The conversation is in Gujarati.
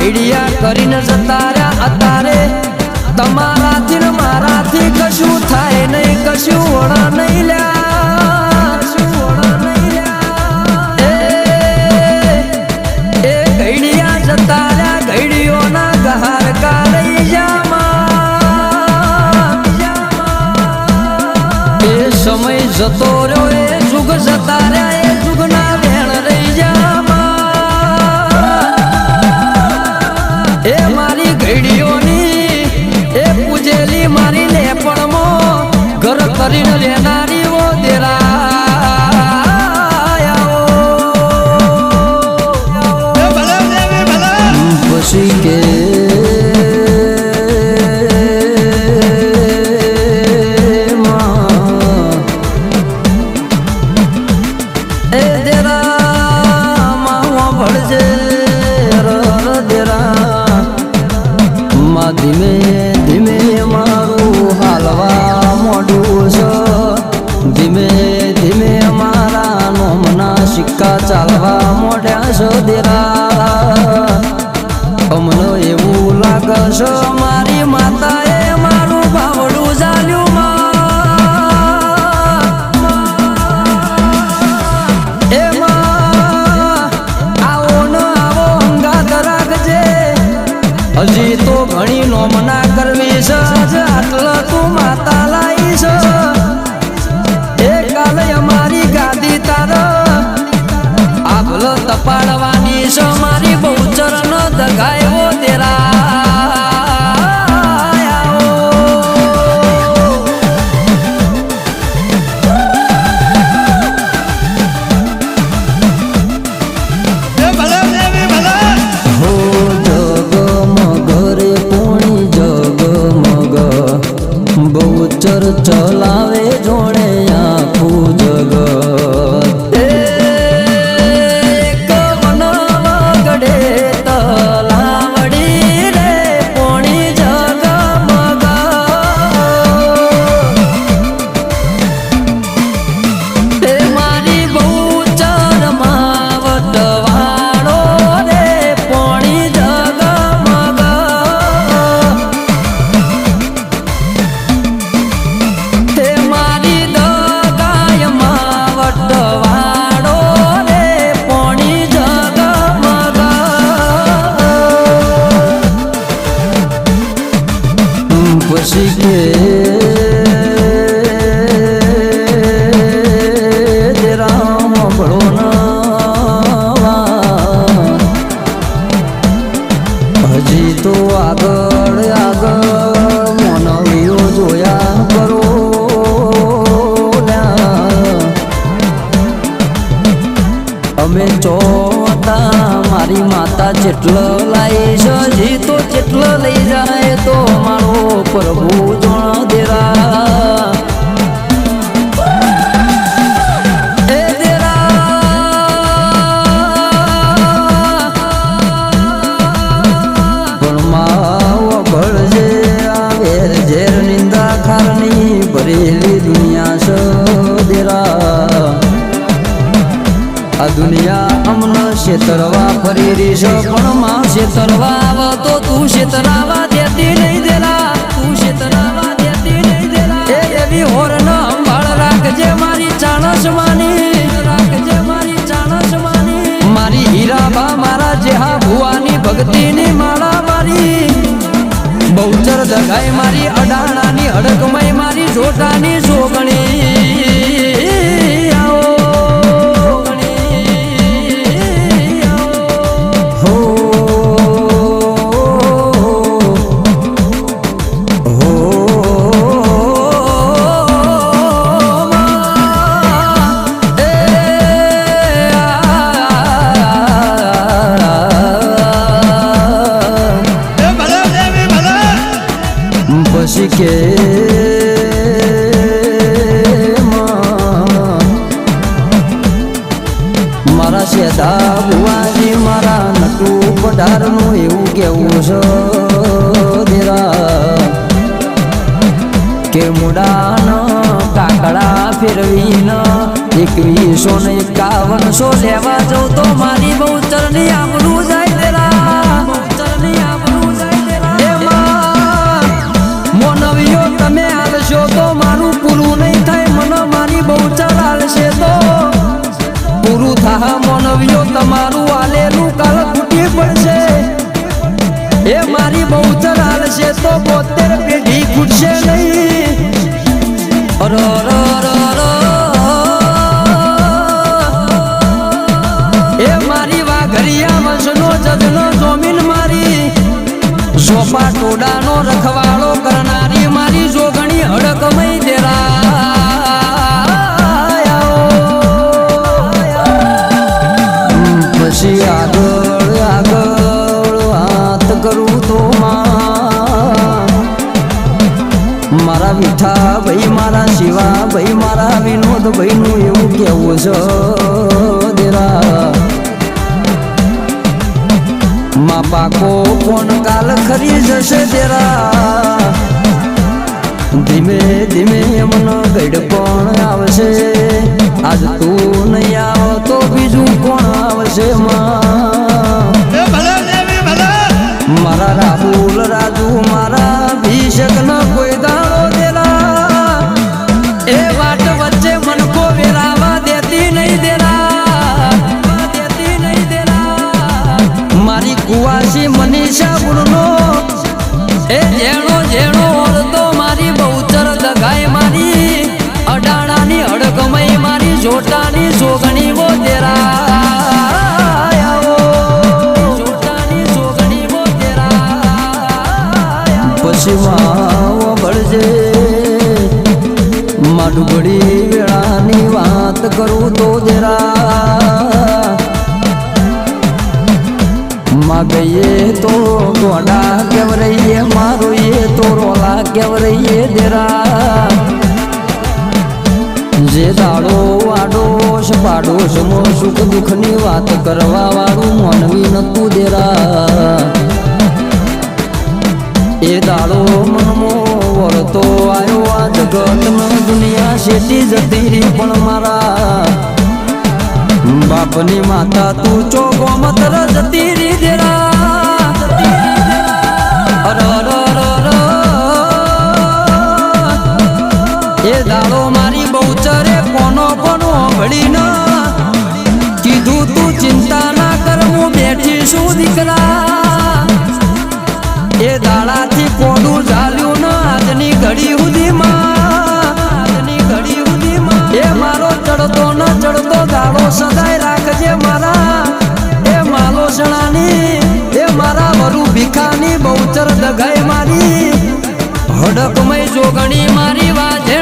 ઘડિયા કરીને જતા રહ્યા અતારે તમારાથી ને મારાથી કશું થાય નહીં કશું વણા નહીં લ્યા એ ઘડિયા જતા રહ્યા ઘડીઓના ગહાર કાઢી જામાં એ સમય જતો રહ્યો એ જુગ જતા રહ્યા એ જુગના વેણ રહી જામાં એ મારી ઘડીઓની એ પૂજેલી મારી લેપણમાં ઘર કરીને લેનારી ઓ દેરા પછી કે ધીમે ધીમે મારું હાલવા મોઢું છે ધીમે ધીમે મારા નોમના સિક્કા ચાલવા મોઢ્યા છે દેરા અમને એવું લાગે છે મારી માતાએ મારું ભાવડું ચાલ્યું હજી તો ઘણી નોમના કરવી છે આટલા તું માતા લાઈ છે એ કાલે અમારી ગાદી તાર આગળ તપાડવાની છે મારી બહુચર ન દગાયો તેરા બહુચર ચલાવે જોડે આખું જગત એક મન વગડે તલાવડી રે પોણી જગમગ એ મારી બહુચર માવટવાળો રે પોણી જગમગ પછી કે રામ ભળો હજી તો આગળ આગળ મોનવીઓ જોયા કરો અમે ચોતા મારી માતા જેટલો લાવી છે હજી તો જેટલો લઈ જાય તો મારો પ્રભુ જોણ દેરા એ દેરા પણ માવ ભળજે આવે ઝેર નિંદા ખારની ભરેલી દુનિયા છે દેરા આ દુનિયા અમને છેતરવા ફરી રહી છે પણ માં છેતરવા આવ તો તું છેતરાવા દેતી નહીં દેલા તું છેતરાવા દેતી નહીં દેલા એ એવી હોરન અંબાળ રાખજે મારી ચાણસ માની રાખજે મારી ચાણસ માની મારી હીરાબા મારા જેહા ભુવાની ભક્તિની માળા મારી બહુચર દગાઈ મારી અડાણાની હડકમય મારી જોટાની જોગણી પછી કે મારા શેદા ભુવાજી મારા નટુ પઢારનું એવું કેવું છે દેરા કે મુડાન કાકડા ફેરવીને 2151 લેવા જવું તો મારી બહુચરની આબરૂ જાય દેરા બહુચરની દ્રવ્યો તમારું આલેલું કાલ તૂટી પડશે એ મારી બહુચર હાલશે તો 72 પેઢી ખૂટશે નહીં એ મારી વાઘરિયા વંશનો જગનો જોમીન મારી સોપા ટોડાનો રખવાળો કરનારી મારી જોગણી હડકમય દેરા પછી આગળ આગળ વાત કરું તો મારા મીઠા ભાઈ મારા શિવા ભાઈ મારા વિનોદ ભાઈ નું એવું કેવું છે દેરા માં પાકો કોણ કાલ ખરી જશે દેરા ધીમે ધીમે એમનો ગઢ કોણ આવશે આજ તું નહીં આવ તો બીજું કોણ આવશે મારા રાહુલ રાજુ મારા ભીષક ન કોઈ દાડો દેલા એ વાટ વચ્ચે મનકો વેરાવા દેતી નહીં દેલા મારી કુવાસી મનીષા ગુણનો એ જેણો જેણો ઓળતો મારી બહુચર દગાય મારી અડાણાની હડકમય મારી જોટાની જોગણી વો દેરા પછી વાવો ભળજે માડુગડી વેળાની વાત કરું તો દેરા માં ગઈએ તો ગોડા કેવરઈએ મારો એ તો રોલા કેવરઈએ દેરા જે દાડો આડોશ પાડોશ મો સુખ દુઃખની વાત કરવા વાળું મોનવી નતું દેરા એ દાડો મનમો વળતો આવ્યો આ જગતનો દુનિયા શેટી જતી રહી પણ મારા બાપની માતા તું ચોગો મતર જતી રહી દેરા એ દાડો મારી બહુચરે કોનો કોનો ભળી ના કીધું તું ચિંતા ના કર હું બેઠી શું દીકરા એ દાડાથી કોડું ઝાલ્યું ન આજની ઘડી સુધીમાં એ મારો ચડતો ન ચડતો દાડો સદાય રાખજે મારા એ માલો સણાની એ મારા વરુ ભીખાની બહુચર દગાઈ મારી હડકમય જોગણી મારી વાજે